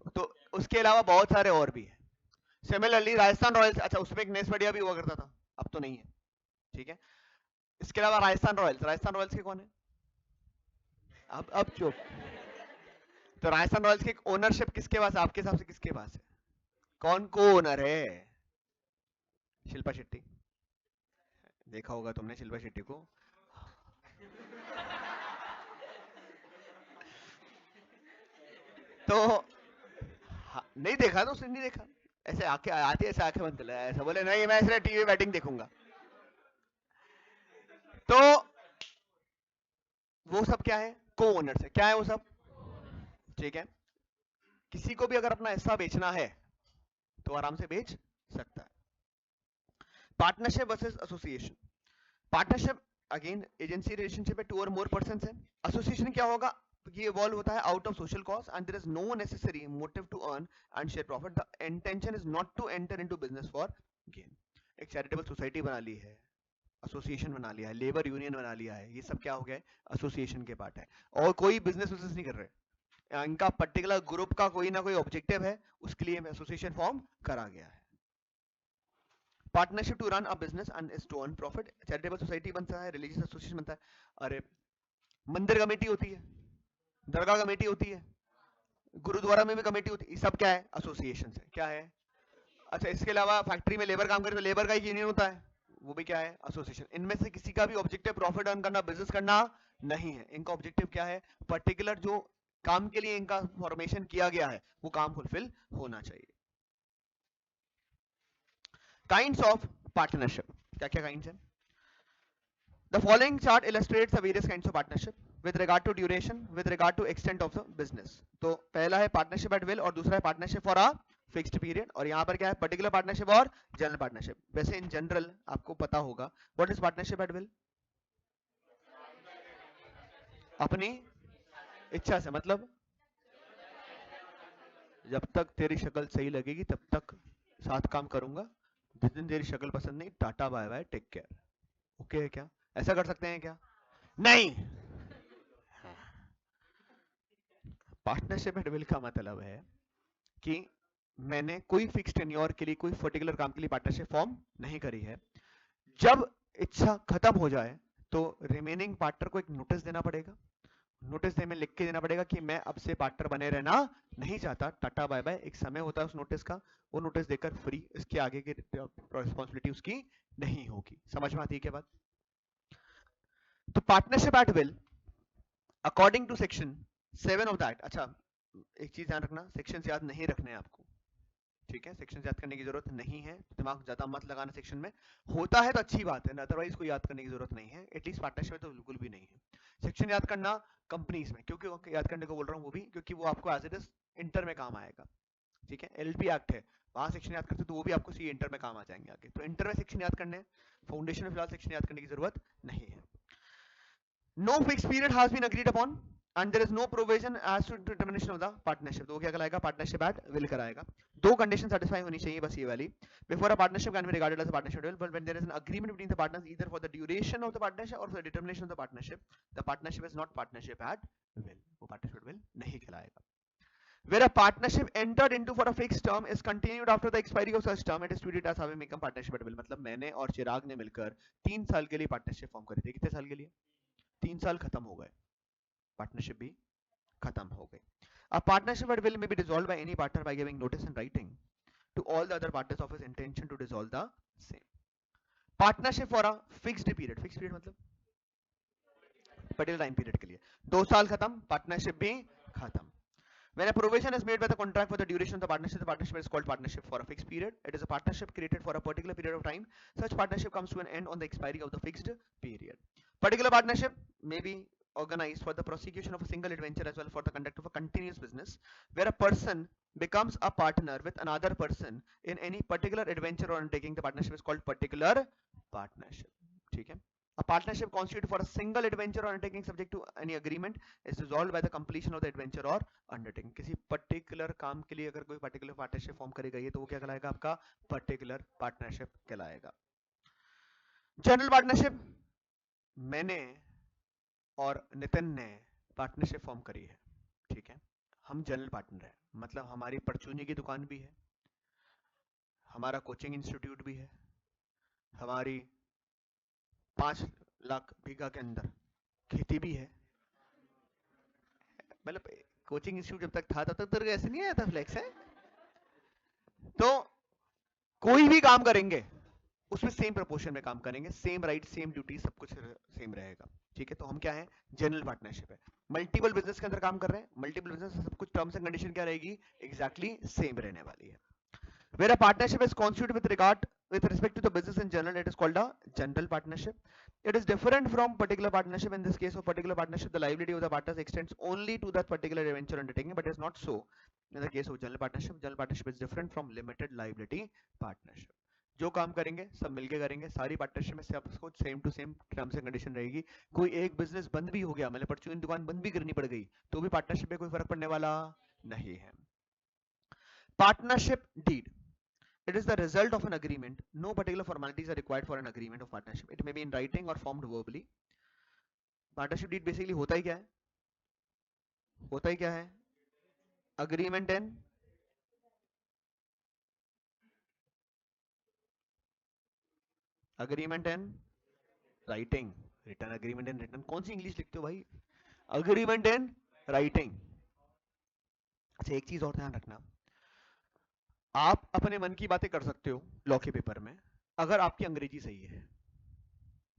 तो उसके अलावा बहुत सारे और भी है। सिमिलरली राजस्थान रॉयल्स, अच्छा उसमें एक नेस बढ़िया भी हुआ करता था, अब तो नहीं है। ठीक है, इसके अलावा राजस्थान रॉयल्स के कौन है? अब चुप। तो राजस्थान रॉयल्स की ओनरशिप किसके पास है आपके हिसाब से, किसके पास है? कौन को ओनर है? शिल्पा शेट्टी, देखा होगा तुमने शिल्पा शेट्टी को। तो नहीं देखा तो उसने नहीं देखा, ऐसे आंखें आती है, ऐसे आंखें बंद कर ले, ऐसा बोले नहीं मैं सिर्फ टीवी बैटिंग देखूंगा। तो वो सब क्या है? को ओनर्स है। क्या है वो सब? ठीक है, किसी को भी अगर अपना हिस्सा बेचना है तो आराम से बेच सकता है। Partnership versus association. Partnership again agency relationship है, टू और मोर पर्सन है। एसोसिएशन क्या होगा? ये इवॉल्व होता है out of social cause and there is no necessary motive to earn and share profit, the intention is not to enter into business for gain. एक charitable society बना ली है, एसोसिएशन बना लिया है, लेबर यूनियन बना लिया है, ये सब क्या हो गया, एसोसिएशन के पार्ट है। और कोई बिजनेस नहीं कर रहे, इनका पर्टिकुलर ग्रुप का कोई ना कोई ऑब्जेक्टिव है, उसके लिए एसोसिएशन फॉर्म करा गया है। Partnership to run a business and is to earn profit. Charitable society बनता है, रिलीजियस एसोसिएशन बनता है, अरे मंदिर कमेटी होती है, दरगाह कमेटी होती है, गुरुद्वारा में भी कमेटी होती है, सब क्या है, एसोसिएशन है, क्या है। अच्छा, इसके अलावा फैक्ट्री में लेबर काम करे तो लेबर का एक यूनियन होता है, वो भी क्या है, एसोसिएशन। इनमें से किसी का भी ऑब्जेक्टिव प्रॉफिट अर्न करना, बिजनेस करना नहीं है। इनका ऑब्जेक्टिव क्या है, पर्टिकुलर जो काम के लिए इनका फॉर्मेशन किया गया है वो काम फुलफिल होना चाहिए। काइंड्स ऑफ पार्टनरशिप, क्या क्या काइंड्स हैं? The following chart illustrates the various kinds of partnership with regard to duration, with regard to extent of the business. तो पहला है पार्टनरशिप एट विल और दूसरा है partnership for a fixed period, और यहाँ पर क्या है, पर्टिकुलर पार्टनरशिप और जनरल पार्टनरशिप। वैसे इन जनरल आपको पता होगा what is partnership at will, अपनी इच्छा से, मतलब जब तक तेरी शक्ल सही लगेगी तब तक साथ काम करूंगा, जिस दिन तेरी शक्ल पसंद नहीं, tata bye bye take care. Okay है क्या, ऐसा कर सकते हैं क्या? नहीं। पार्टनरशिप एट विल का मतलब है कि मैंने कोई फिक्स टेन्योर के लिए, कोई पर्टिकुलर काम के लिए पार्टनरशिप फॉर्म नहीं करी है। जब इच्छा खत्म हो जाए तो रिमेनिंग पार्टनर को एक नोटिस देना पड़ेगा, नोटिस में लिख के देना पड़ेगा कि मैं अब से पार्टनर बने रहना नहीं चाहता, टाटा बाय बाय। एक समय होता है उस नोटिस का, वो नोटिस देकर फ्री, इसके आगे की रिस्पॉन्सिबिलिटी उसकी नहीं होगी। समझ में आती है क्या बात? तो partnership at will according to section 7 of that. अच्छा, एक चीज ध्यान रखना, सेक्शन याद नहीं रखने आपको, ठीक है, सेक्शन याद करने की जरूरत नहीं है, दिमाग ज्यादा मत लगाना सेक्शन में। होता है तो अच्छी बात है, अदरवाइज कोई याद करने की जरूरत नहीं है, एटलीस्ट पार्टनरशिप में तो बिल्कुल भी नहीं है। सेक्शन याद करना कंपनीज में, क्योंकि याद करने को बोल रहा हूँ वो भी क्योंकि वो आपको एज इट इज इंटर में काम आएगा, ठीक है। एलपी एक्ट है, वहां सेक्शन याद करते तो वो भी आपको सी इंटर में काम आ जाएंगे आगे, तो इंटर में सेक्शन याद करने, फाउंडेशन में फिलहाल सेक्शन याद करने की जरूरत नहीं है। No fix period has been agreed upon and there is no provision as to determination of the partnership, तो वो क्या कराएगा, पार्टनरशिप एट विल कराएगा। दो कंडीशन सेटिस्फाई होनी चाहिए बस, ये वाली। Before a partnership can be regarded as a partnership will, but when there is an agreement between the partners either for the duration of the partnership or for the determination of the partnership is not partnership at will, वो partnership will नहीं कहलाएगा। Where a partnership entered into for a fixed term is continued after the expiry of such term, it is treated as having become partnership at will। मतलब मैंने और चिराग ने मिलकर 3 साल के लिए पार्टनरशिप फॉर्म करी थी, कितने साल के लिए, 3 साल खत्म हो गए, पार्टनरशिप भी खत्म हो गई। A partnership at will may be dissolved by any partner by giving notice in writing to all the other parties of his intention to dissolve the same. Partnership for a fixed period, fixed period मतलब particular time period के लिए, 2 साल खत्म, partnership भी खत्म। When a provision is made by the contract for the duration of the partnership is called partnership for a fixed period. It is a partnership created for a particular period of time. Such partnership comes to an end on the expiry of the fixed period. Particular partnership may be organized for the prosecution of a single adventure as well for the conduct of a continuous business, where a person becomes a partner with another person in any particular adventure or undertaking. The partnership is called particular partnership, ठीक है। A partnership constituted for a single adventure or undertaking subject to any agreement is dissolved by the completion of the adventure or undertaking। किसी particular काम के लिए अगर कोई particular partnership form करी गई है तो वो क्या कहलाएगा, आपका particular partnership कहलाएगा। General partnership, मैंने और नितिन ने पार्टनरशिप फॉर्म करी है, ठीक है, हम जनरल पार्टनर हैं, मतलब हमारी परचूनी की दुकान भी है, हमारा कोचिंग इंस्टीट्यूट भी है, हमारी 5 लाख बीघा के अंदर खेती भी है, मतलब कोचिंग इंस्टीट्यूट जब तक था तब तक तो ऐसे नहीं आया था फ्लेक्स है। तो कोई भी काम करेंगे उसमें सेम प्रोपोर्शन में काम करेंगे, सेम राइट सेम ड्यूटी सब कुछ सेम रहेगा, ठीक है। तो हम क्या है, जनरल पार्टनरशिप है। मल्टीपल बिजनेस के अंदर काम कर रहे हैं, मल्टीपल बिजनेस सब कुछ टर्म्स एंड कंडीशन क्या रहेगी, एग्जैक्टली सेम रहने वाली है। Where a partnership is constituted with respect to the business in general, it is called a general partnership. It is different from particular partnership. In this case of particular partnership, the liability of the partners extends only to that particular venture undertaking, but it is not so in the case of general partnership. General partnership is different from limited liability partnership. जो काम करेंगे सब मिलके करेंगे, सारी partnership में सबको same to same terms and condition रहेगी। कोई एक बिजनेस बंद भी हो गया, मतलब परचून दुकान बंद भी करनी पड़ गई, तो भी पार्टनरशिप में कोई फर्क पड़ने वाला नहीं है। Partnership deed, It is the result of an agreement. No particular formalities are required for an agreement of partnership. It may be in writing or formed verbally. Partnership deed basically होता ही क्या है? होता ही क्या है? Agreement in writing. Written agreement in written. कौन सी English लिखते हो भाई? Agreement in writing. अच्छा एक चीज और ध्यान रखना, आप अपने मन की बातें कर सकते हो लॉ के पेपर में अगर आपकी अंग्रेजी सही है।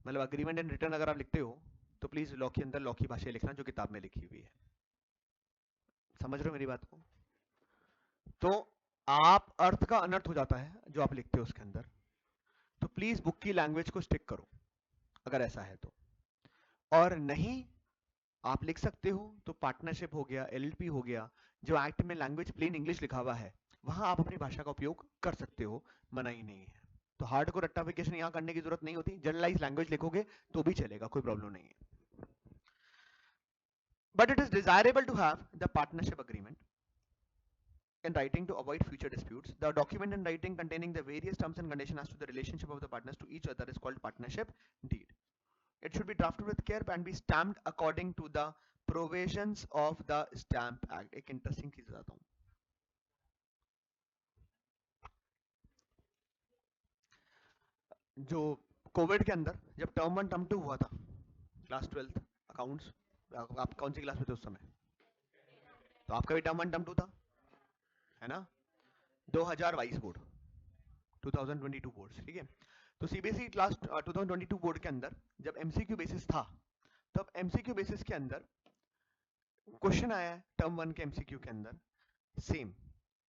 मतलब अग्रीमेंट इन रिटर्न अगर आप लिखते हो तो प्लीज लॉ के अंदर लॉ की भाषा लिखना जो किताब में लिखी हुई है। समझ रहे हो मेरी बात को? तो आप अर्थ का अनर्थ हो जाता है जो आप लिखते हो उसके अंदर, तो प्लीज बुक की लैंग्वेज को स्टिक करो अगर ऐसा है तो। और नहीं आप लिख सकते हो तो पार्टनरशिप हो गया, एलएलपी हो गया, जो एक्ट में लैंग्वेज प्लेन इंग्लिश लिखा हुआ है वहां आप अपनी भाषा का उपयोग कर सकते हो, मना ही नहीं है। तो हार्ड को रट्टाफिकेशन यहां करने की जरूरत नहीं होती, जनरलाइज लैंग्वेज लिखोगे तो भी चलेगा, कोई प्रॉब्लम नहीं है। But it is desirable to have the partnership agreement in writing to avoid future disputes. The document in writing containing the various terms and conditions as to the relationship of the partners to each other is called partnership deed. It should be drafted with care and be stamped according to the provisions of the Stamp Act. एक interesting चीज बताता हूँ, जो Covid के अंदर जब term 1 term 2 हुआ था, क्लास 12 अकाउंट्स, आप कौन सी क्लास में थे उस समय? तो आपका भी टर्म 1 टर्म 2 था, है ना? 2022 बोर्ड, 2022 बोर्ड, ठीक है। तो सीबीएसई क्लास 2022 बोर्ड के अंदर जब एमसीक्यू बेसिस था, तब एमसीक्यू बेसिस के अंदर क्वेश्चन आया है टर्म 1 के एमसीक्यू के अंदर, same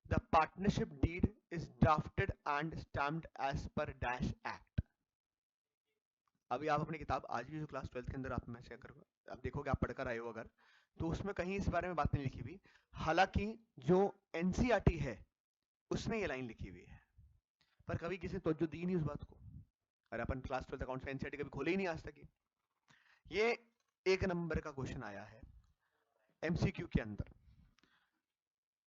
the partnership deed is drafted and stamped as per dash act. अभी आप अपनी किताब आज भी जो क्लास 12 के अंदर आप में से अगर आप देखोगे, आप पढ़कर आए हो अगर, तो उसमें कहीं इस बारे में बात नहीं लिखी हुई। हालांकि जो एनसीईआरटी है उसमें ये लाइन लिखी हुई है, पर कभी किसी ने तवज्जो दी नहीं उस बात को। और अपन क्लास 12 अकाउंट्स में एनसीईआरटी कभी खोले ही नहीं आज तक। ये 1 नंबर का क्वेश्चन आया है एमसीक्यू के अंदर।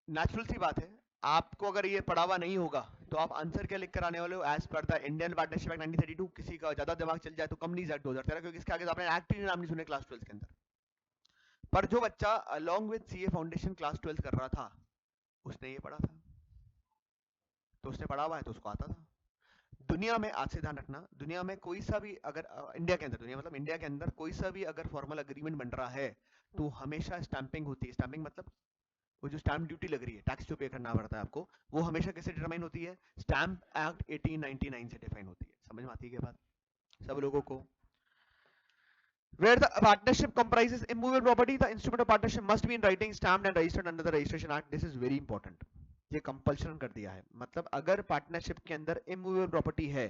नेचुरल सी बात है, आपको अगर ये पढ़ा हुआ नहीं होगा तो आप आंसर क्या लिख कर आने वाले हो? As per the Indian partnership act 1932। किसी का ज्यादा दिमाग चल जाए तो कंपनीज एक्ट 2013, क्योंकि इसके आगे तो आपने एक्ट ही नाम नहीं सुने क्लास 12 के अंदर। पर जो बच्चा along with CA foundation class 12 कर रहा था उसने ये पढ़ा था, तो उसने पढ़ा हुआ है तो उसको आता था। दुनिया में, आज से ध्यान रखना, दुनिया में कोई सा भी अगर इंडिया के अंदर, दुनिया मतलब इंडिया के अंदर कोई सा भी अगर फॉर्मल एग्रीमेंट बन रहा है तो हमेशा स्टैंपिंग होती है। स्टैंपिंग मतलब वो जो स्टैंप ड्यूटी लग रही है, टैक्स जो पे करना पड़ता है आपको, वो हमेशा कैसे डिटरमाइन होती है? स्टैंप एक्ट 1899 से डिफाइन होती है। समझ में आती है क्या बात सब लोगों को? Where the partnership comprises immovable property, the instrument of partnership must be in writing, stamped and registered under the Registration Act. This is very important. ये कंपल्शन कर दिया है, मतलब अगर पार्टनरशिप के अंदर इमूवेबल प्रॉपर्टी है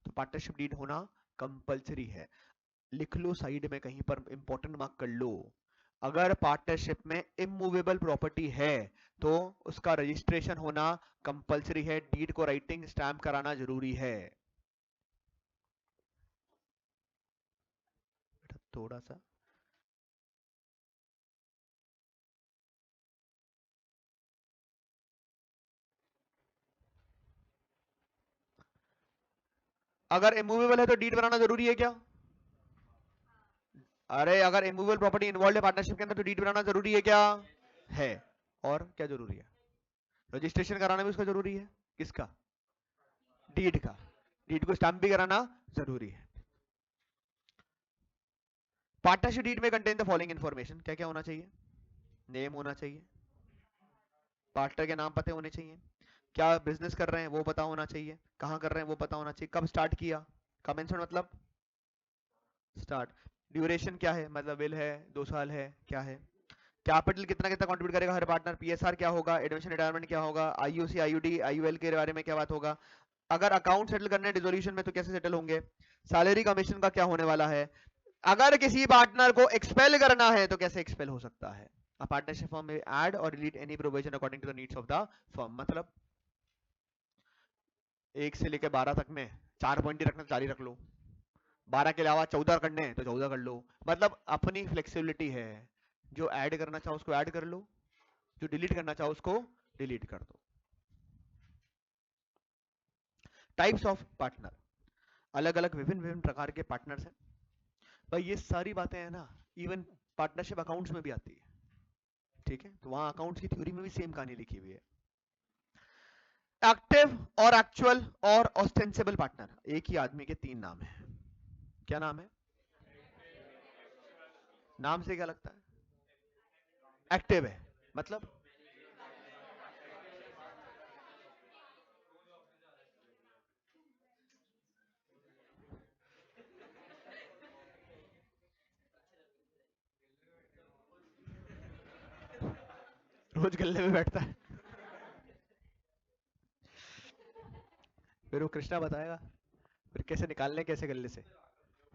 तो पार्टनरशिप डीड होना कंपल्सरी है। लिख लो साइड में कहीं पर, इंपॉर्टेंट मार्क कर लो। अगर पार्टनरशिप में इमूवेबल प्रॉपर्टी है तो उसका रजिस्ट्रेशन होना कंपल्सरी है, डीड को राइटिंग स्टैम्प कराना जरूरी है। थोड़ा सा अगर इमूवेबल है तो डीड बनाना जरूरी है क्या? अरे अगर इमूवेबल प्रॉपर्टी इन्वॉल्व है पार्टनरशिप के अंदर तो डीड बनाना जरूरी है क्या? है। और क्या जरूरी है? रजिस्ट्रेशन कराना भी उसका जरूरी है। किसका? डीड का। डीड को स्टैम्प भी कराना जरूरी है। पार्टनरशिप डीड में कंटेन द फॉलोइंग इन्फॉर्मेशन। क्या क्या होना चाहिए? नेम होना चाहिए, पार्टनर के नाम पते होने चाहिए, क्या बिजनेस कर रहे हैं वो पता होना चाहिए, कहां कर रहे हैं वो पता होना चाहिए, कब स्टार्ट किया, कमेंसमेंट मतलब स्टार्ट, ड्यूरेशन क्या है, मतलब विल है, 2 साल है, क्या है, कैपिटल कितना कितना कंट्रीब्यूट करेगा हर पार्टनर, पीएसआर क्या होगा, एडमिशन रिटायरमेंट क्या होगा, आईयूसी आईयूडी आईयूएल के बारे में क्या बात होगा, अगर अकाउंट सेटल करने डिसोल्यूशन में तो कैसे सेटल होंगे, सैलरी कमीशन का क्या होने वाला है, अगर किसी पार्टनर को एक्सपेल करना है तो कैसे एक्सपेल हो सकता है, a partnership firm may add or delete any provision according to the needs of the firm। मतलब 1 से लेकर 12 तक में 4 पॉइंट ही रखना, 4 ही रख लो, 12 के अलावा 14 करने हैं तो 14 कर लो, मतलब अपनी फ्लेक्सिबिलिटी है। जो ऐड करना चाहो उसको ऐड कर लो, जो डिलीट करना चाहो उसको डिलीट कर दो। टाइप्स ऑफ पार्टनर, अलग अलग विभिन्न विभिन्न प्रकार के पार्टनर्स हैं भाई। ये सारी बातें हैं ना, इवन पार्टनरशिप अकाउंट्स में भी आती है, ठीक है। तो वहां अकाउंट्स की थ्योरी में भी सेम कहानी लिखी हुई है। एक्टिव और एक्चुअल और ऑस्टेंसिबल पार्टनर, एक ही आदमी के तीन नाम है। क्या नाम है? नाम से क्या लगता है? एक्टिव है मतलब रोज गले में बैठता है। फिर वो कृष्णा बताएगा फिर कैसे निकालने, कैसे गले से।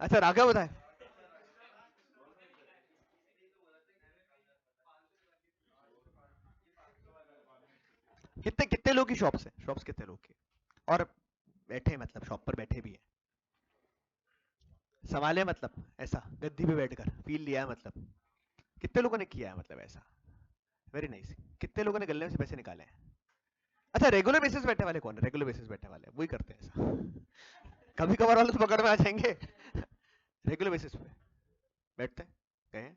अच्छा राघव बताए। कितने कितने लोग की शॉप्स है? शॉप्स कितने लोग की? और बैठे मतलब शॉप पर बैठे भी है, संभाले मतलब ऐसा गद्दी पे बैठकर फील लिया है मतलब, कितने लोगों ने किया है मतलब ऐसा? Very nice. कितने लोगों ने गले में से पैसे निकाले हैं? अच्छा रेगुलर बेसिस बैठने वाले कौन है? रेगुलर बेसिस बैठने वाले वही करते हैं ऐसा। कभी कभार वाले तो पकड़ में आ जाएंगे। रेगुलर बेसिस पे बैठते हैं, गए हैं,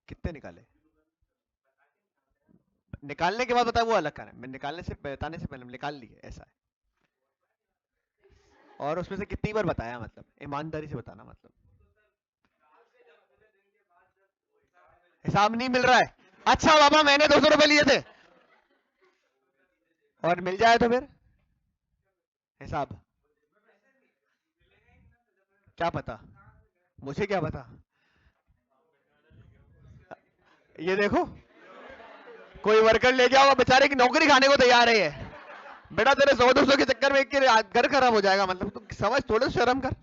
कितने निकाले? निकालने के बाद बताया वो अलग कारण है, मैं निकालने से बताने से पहले निकाल लिए ऐसा है। और उसमें से कितनी बार बताया मतलब, ईमानदारी से बताना मतलब। हिसाब नहीं मिल रहा है? अच्छा बाबा मैंने 200 रुपए लिए थे और मिल जाए तो फिर हिसाब, क्या पता, मुझे क्या पता। ये देखो कोई वर्कर लेके आओ, बेचारे की नौकरी खाने को तैयार है ये। बेटा तेरे 100-200 के चक्कर में एक के घर खराब हो जाएगा मतलब, तू समझ, थोड़ा शर्म कर।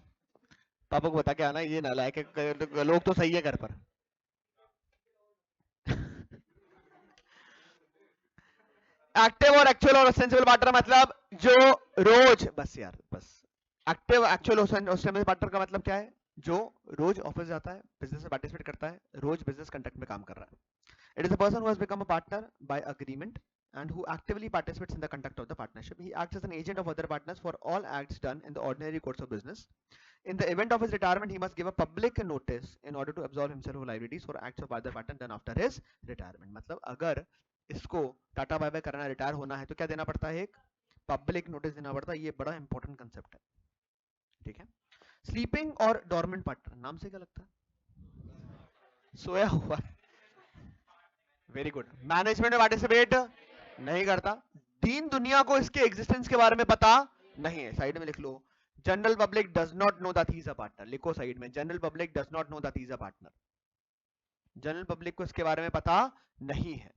पापा को बता के आना ये नालायक है, लोग तो सही है घर पर। एक्टिव और एक्चुअल और ऑस्टेंसिबल पार्टनर मतलब जो रोज, बस यार बस। एक्टिव एक्चुअल ऑस्टेंसिबल पार्टनर का मतलब क्या है? जो रोज ऑफिस जाता है, बिजनेस में पार्टिसिपेट करता है, रोज बिजनेस कंडक्ट में काम कर रहा है। It is a person who has become a partner by agreement and who actively participates in the conduct of the partnership. He acts as an agent of other partners for all acts done in the ordinary course of business. In the event of his retirement, he must give a public notice in order to absolve himself of liabilities for acts of other partner done after his retirement. मतलब अगर इसको Tata bye bye करना, retire होना है तो क्या देना पड़ता है? एक पब्लिक नोटिस देना पड़ता है। ये बड़ा इंपॉर्टेंट कंसेप्ट है, ठीक है। स्लीपिंग और डॉर्मेंट पार्टनर, नाम से क्या लगता है? सोया हुआ। Very good. मैनेजमेंट में पार्टिसिपेट नहीं करता। दीन दुनिया को इसके एग्जिस्टेंस के बारे में पता नहीं है। साइड में लिख लो, general public does not know that he is a partner. लिखो साइड में, general public does not know that he is a partner. General public को इसके बारे में पता नहीं है।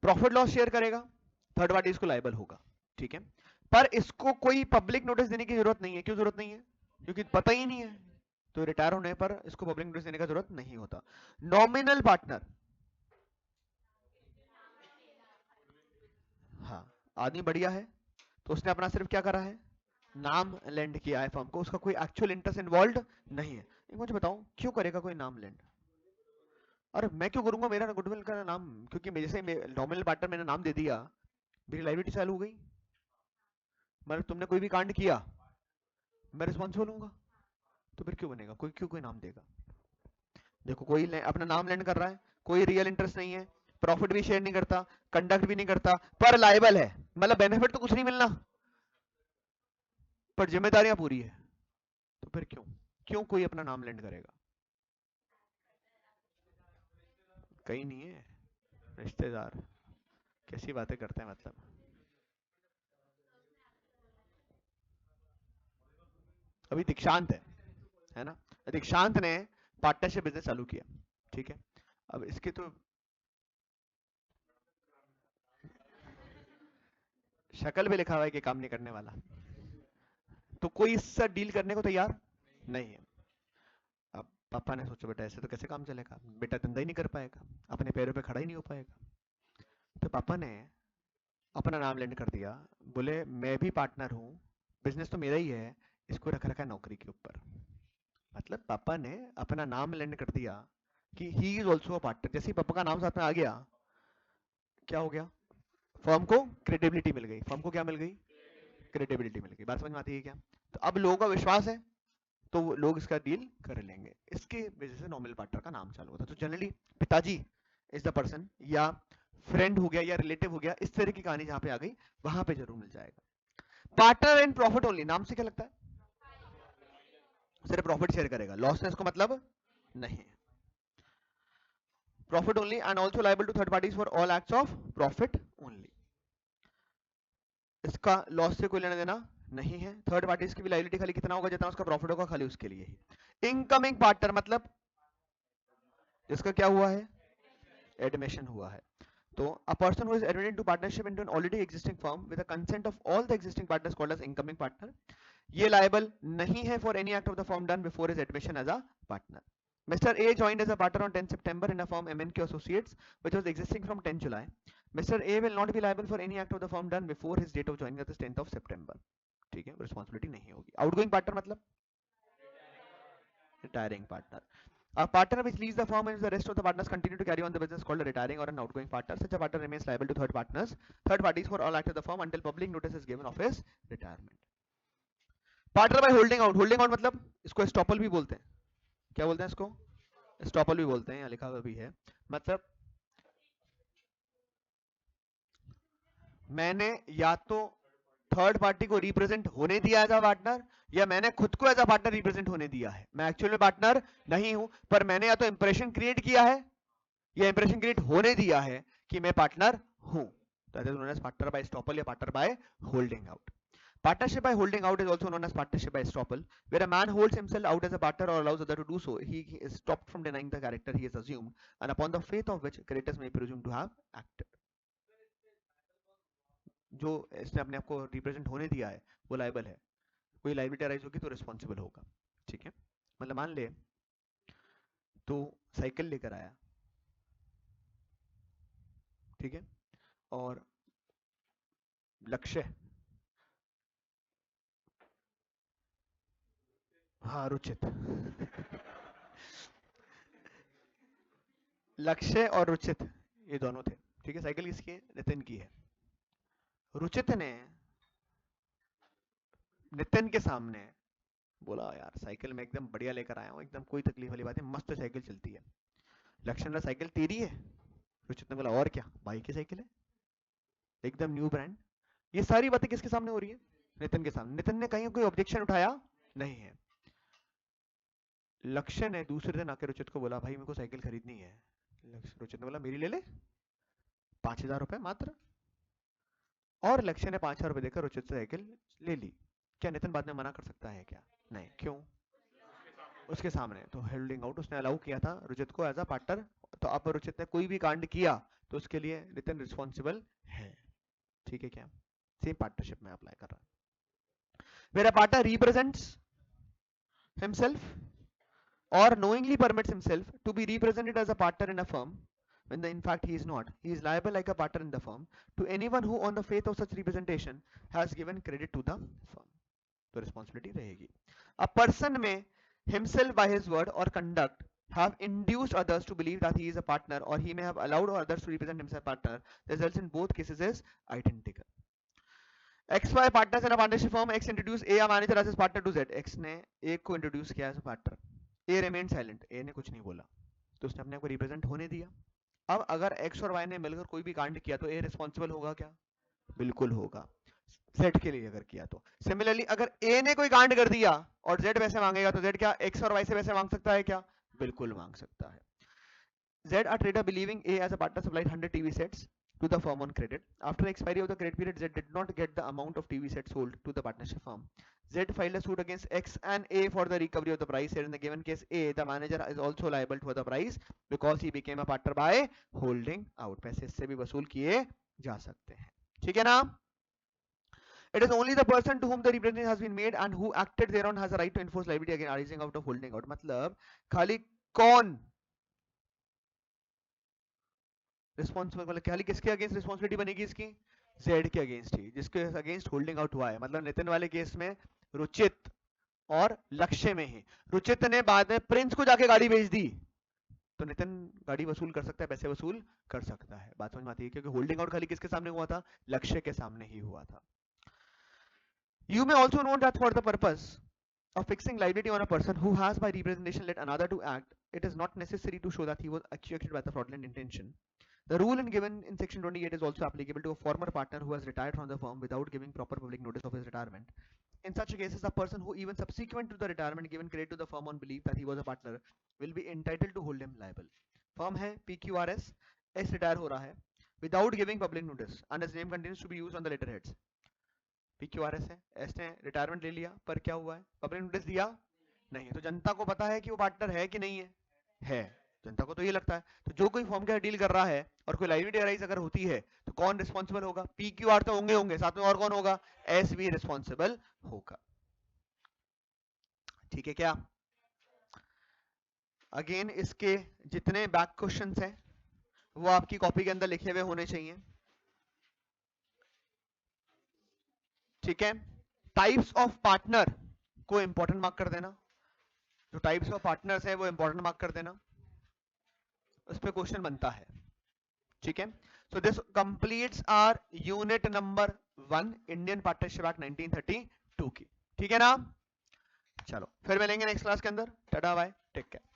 प्रॉफिट लॉस शेयर करेगा, थर्ड पार्टी इसको लाइबल होगा, ठीक है। पर इसको कोई पब्लिक नोटिस देने की जरूरत नहीं है। क्यों जरूरत नहीं है? क्योंकि पता ही नहीं है। तो रिटायर होने पर इसको पब्लिक नोटिस देने का जरूरत नहीं होता। नॉमिनल पार्टनर, हाँ, आदमी बढ़िया है तो उसने अपना सिर्फ क्या करा है? नाम लेंड किया है फर्म को, उसका कोई एक्चुअल इंटरेस्ट इन्वॉल्व नहीं है। ये मुझे बताओ क्यों करेगा कोई नाम लेंड? अरे मैं क्यों करूंगा? मेरा गुडविल का नाम, क्योंकि मेरे से नॉमिनल पार्टनर मैंने नाम दे दिया, मेरी लाइबिलिटी चालू हो गई। मतलब तुमने कोई भी कांड किया, मैं रिस्पॉन्सिबल हूँ। तो फिर क्यों बनेगा? कोई क्यों कोई नाम देगा? देखो कोई अपना नाम लैंड कर रहा है, कोई रियल इंटरेस्ट नहीं है, प्रॉफिट भी शेयर नहीं करता, कंडक्ट भी नहीं करता, पर लाइबल है। मतलब बेनिफिट तो कुछ नहीं मिलना, पर जिम्मेदारियां पूरी है। तो फिर क्यों, क्यों कोई अपना नाम लैंड करेगा? कहीं नहीं है। रिश्तेदार, कैसी बातें करते हैं मतलब। अभी दीक्षांत है ना? दीक्षांत ने पार्टनरशिप बिजनेस चालू किया, ठीक है। अब इसके तो शक्ल पे लिखा हुआ है कि काम नहीं करने वाला, तो कोई इससे डील करने को तैयार नहीं है। अब पापा ने सोचा बेटा ऐसे तो कैसे काम चलेगा, बेटा धंधा ही नहीं कर पाएगा, अपने पैरों पे खड़ा ही नहीं हो पाएगा। तो पापा ने अपना नाम लैंड कर दिया, बोले मैं भी पार्टनर हूँ, बिजनेस तो मेरा ही है, इसको रख रखा है नौकरी के ऊपर, मतलब पापा ने अपना नाम लैंड कर दिया कि he is also a partner. जैसे ही पापा का नाम साथ में आ गया, क्या हो गया, फर्म को क्रेडिबिलिटी मिल गई। फर्म को क्या मिल गई, क्रेडिबिलिटी मिल गई। बात समझ में आती है क्या? तो अब लोगों का विश्वास है, तो वो लोग इसका डील कर लेंगे। इसके वजह से नॉमिनल पार्टनर का नाम चालू होता है। तो जनरली पिताजी इज द पर्सन, या फ्रेंड हो गया या रिलेटिव हो गया, इस तरह की कहानी जहां पे आ गई वहां पे जरूर मिल जाएगा। पार्टनर इन प्रॉफिट ओनली, नाम से क्या लगता है, सिर्फ प्रॉफिट शेयर करेगा, लॉसनेस को मतलब नहीं। Profit only and also liable to third parties for all acts of profit only. इसका लॉस से कोई लेना देना नहीं है। थर्ड पार्टीज की भी लाइबिलिटी खाली कितना होगा, जितना उसका प्रॉफिट होगा, खाली उसके लिए ही। इनकमिंग पार्टनर मतलब इसका क्या हुआ है, एडमिशन हुआ है। तो a person who is admitted into partnership into an already existing firm with the consent of all the existing partners called as incoming partner, ये liable नहीं है for any act of the firm done before his admission as a partner. Mr. A joined as a partner on 10 September in a firm MNQ Associates which was existing from 10 July. Mr. A will not be liable for any act of the firm done before his date of joining, that is 10th of September. ठीक है, responsibility नहीं होगी। Outgoing partner मतलब retiring partner. A partner which leaves the firm and the rest of the partners continue to carry on the business called a retiring or an outgoing partner. Such a partner remains liable to third parties for all acts of the firm until public notice is given of his retirement. Partner by holding out, holding out मतलब इसको estoppel भी बोलते हैं। क्या बोलते हैं इसको, estoppel भी बोलते हैं, यहाँ लिखा हुआ भी है। मतलब मैंने या तो थर्ड पार्टी को रिप्रेजेंट होने दिया एज अ पार्टनर, या मैंने खुद को एज अ पार्टनर रिप्रेजेंट होने दिया है। मैं एक्चुअल में पार्टनर नहीं हूं, पर मैंने या तो इंप्रेशन क्रिएट किया है या इंप्रेशन क्रिएट होने दिया है कि मैं पार्टनर हूं। That is known as partner by estoppel या partner by holding out. Partnership by holding out is also known as partnership by estoppel, where a man holds himself out as a partner or allows other to do so. He is stopped from denying the character he has assumed, and upon the faith of which creditors may be presumed to have acted. जो इसने अपने आप को represent होने दिया है वो liable है, कोई लाइबिलिटी अराइज होगी तो रिस्पॉन्सिबल होगा। ठीक है, मतलब मान ले तो साइकिल लेकर आया, ठीक है, और लक्ष्य, हाँ रुचित लक्ष्य और रुचित ये दोनों थे। ठीक है, साइकिल किसकी है, नितिन की है। रुचित ने नितिन के सामने बोला, यार साइकिल में एकदम बढ़िया लेकर आया हूँ, एकदम कोई तकलीफ वाली बात है, मस्त साइकिल चलती है। लक्ष्य ने, साइकिल तेरी है? रुचित ने बोला, और क्या, भाई की साइकिल है, एकदम न्यू ब्रांड। ये सारी बातें किसके सामने हो रही है, नितिन के सामने। नितिन ने कहीं कोई ऑब्जेक्शन उठाया नहीं है। लक्ष्य ने दूसरे दिन आकर रुचित को बोला, भाई मेरे को साइकिल खरीदनी है। रुचित ने बोला, मेरी ले ले, 5,000 रुपए मात्र। और लक्ष्य ने 5,000 रुपए देकर रुचित से साइकिल ले ली। क्या नितिन बाद में मना कर सकता है क्या? नहीं, क्यों, उसके सामने तो होल्डिंग आउट उसने अलाउ किया था रुचित को एज अ पार्टनर। तो अब रुचित ने कोई भी कांड किया तो उसके लिए नितिन रिस्पॉन्सिबल है। ठीक है, क्या सेम पार्टनरशिप में अप्लाई कर रहा है। मेरा partner represents himself or knowingly permits himself to be represented as a partner in a firm when in fact he is not, he is liable like a partner in the firm to anyone who on the faith of such representation has given credit to the firm. तो responsibility रहेगी। A person may himself by his word or conduct have induced others to believe that he is a partner, or he may have allowed others to represent himself partner. The results in both cases is identical. XY partners in a partnership firm. X introduced A, a manager, as his partner to Z. X ने A को introduce किया as partner. A remained silent. A ने कुछ नहीं बोला, तो उसने अपने आप को रिप्रेजेंट होने दिया। अब अगर X और Y ने मिलकर कोई भी कांड किया तो A रिस्पॉन्सिबल होगा क्या? बिल्कुल होगा, Z के लिए अगर किया तो। सिमिलरली अगर A ने कोई कांड कर दिया और Z पैसे मांगेगा तो Z क्या X और Y से पैसे मांग सकता है क्या? बिल्कुल मांग सकता है। Z, a trader believing A as a partner, supplied 100 TV sets to the firm on credit. After the expiry of the credit period, Z did not get the amount of TV sets sold to the partnership firm. Z filed a suit against X and A for the recovery of the price. Here in the given case, A, the manager, is also liable to the price because he became a partner by holding out. पैसे इससे भी वसूल किए जा सकते हैं। ठीक है ना? It is only the person to whom the representation has been made and who acted thereon has a right to enforce liability again arising out of holding out. मतलब खाली कौन रिस्पॉन्सिबल, मतलब खाली किसके अगेंस्ट रिस्पॉन्सिबिलिटी बनेगी इसकी? Z के against ही, जिसके अगेंस्ट होल्डिंग आउट हुआ है। मतलब नितिन वाले केस में रुचित और लक्ष्य में ही। रुचित ने बाद में प्रिंस को जाके गाड़ी भेज दी, तो नितिन गाड़ी वसूल कर सकता है, पैसे वसूल कर सकता है। बात समझ में आती है, क्योंकि होल्डिंग आउट खाली किसके सामने हुआ था, लक्ष्य के सामने ही हुआ था। You may also note that for the purpose of fixing liability on a person who has by representation led another to act, it is not necessary to show that he was actuated by the fraudulent intention. The rule given in section 28 is also applicable to a former partner who has retired from the firm without giving proper public notice of his retirement. In such cases, a person who even subsequent to the retirement given credit to the firm on belief that he was a partner will be entitled to hold him liable. Firm है PQRS, S retire हो रहा है without giving public notice and his name continues to be used on the letterheads. PQRS है, S ने retirement ले लिया, पर क्या हुआ है, पब्लिक नोटिस दिया नहीं है, तो जनता को पता है कि वो पार्टनर है कि नहीं है, जनता को तो ये लगता है। तो जो कोई फॉर्म का डील कर रहा है और कोई लाइबिलिटी अराइज अगर होती है तो कौन रिस्पॉन्सिबल होगा, PQR तो होंगे, साथ में और कौन होगा, S भी रिस्पॉन्सिबल होगा। ठीक है क्या? अगेन इसके जितने बैक क्वेश्चंस हैं वो आपकी कॉपी के अंदर लिखे हुए होने चाहिए। ठीक है, टाइप्स ऑफ पार्टनर को इंपॉर्टेंट मार्क कर देना, जो टाइप्स ऑफ पार्टनर्स है वो इंपॉर्टेंट मार्क कर देना, उस पर क्वेश्चन बनता है। ठीक है, so this completes our unit number 1 Indian partnership act 1932 की। ठीक है ना, चलो फिर मिलेंगे नेक्स्ट क्लास के अंदर। Tata bye, take care.